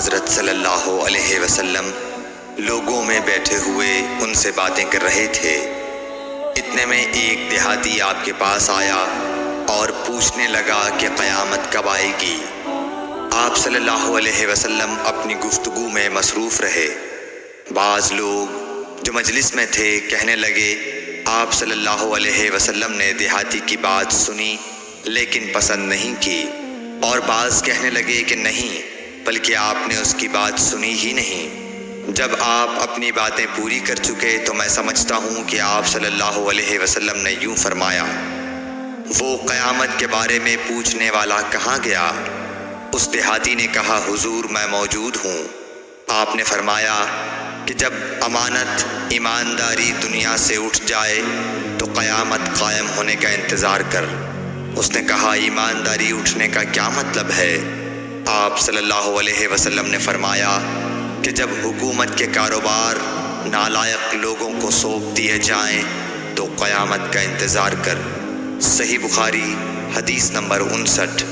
حضرت صلی اللہ علیہ وسلم لوگوں میں بیٹھے ہوئے ان سے باتیں کر رہے تھے۔ اتنے میں ایک دیہاتی آپ کے پاس آیا اور پوچھنے لگا کہ قیامت کب آئے گی۔ آپ صلی اللہ علیہ وسلم اپنی گفتگو میں مصروف رہے۔ بعض لوگ جو مجلس میں تھے کہنے لگے، آپ صلی اللہ علیہ وسلم نے دیہاتی کی بات سنی لیکن پسند نہیں کی، اور بعض کہنے لگے کہ نہیں، بلکہ آپ نے اس کی بات سنی ہی نہیں۔ جب آپ اپنی باتیں پوری کر چکے تو میں سمجھتا ہوں کہ آپ صلی اللہ علیہ وسلم نے یوں فرمایا، وہ قیامت کے بارے میں پوچھنے والا کہاں گیا؟ اس دیہاتی نے کہا، حضور میں موجود ہوں۔ آپ نے فرمایا کہ جب امانت ایمانداری دنیا سے اٹھ جائے تو قیامت قائم ہونے کا انتظار کر۔ اس نے کہا، ایمانداری اٹھنے کا کیا مطلب ہے؟ آپ صلی اللہ علیہ وسلم نے فرمایا کہ جب حکومت کے کاروبار نالائق لوگوں کو سونپ دیے جائیں تو قیامت کا انتظار کر۔ صحیح بخاری حدیث نمبر 59۔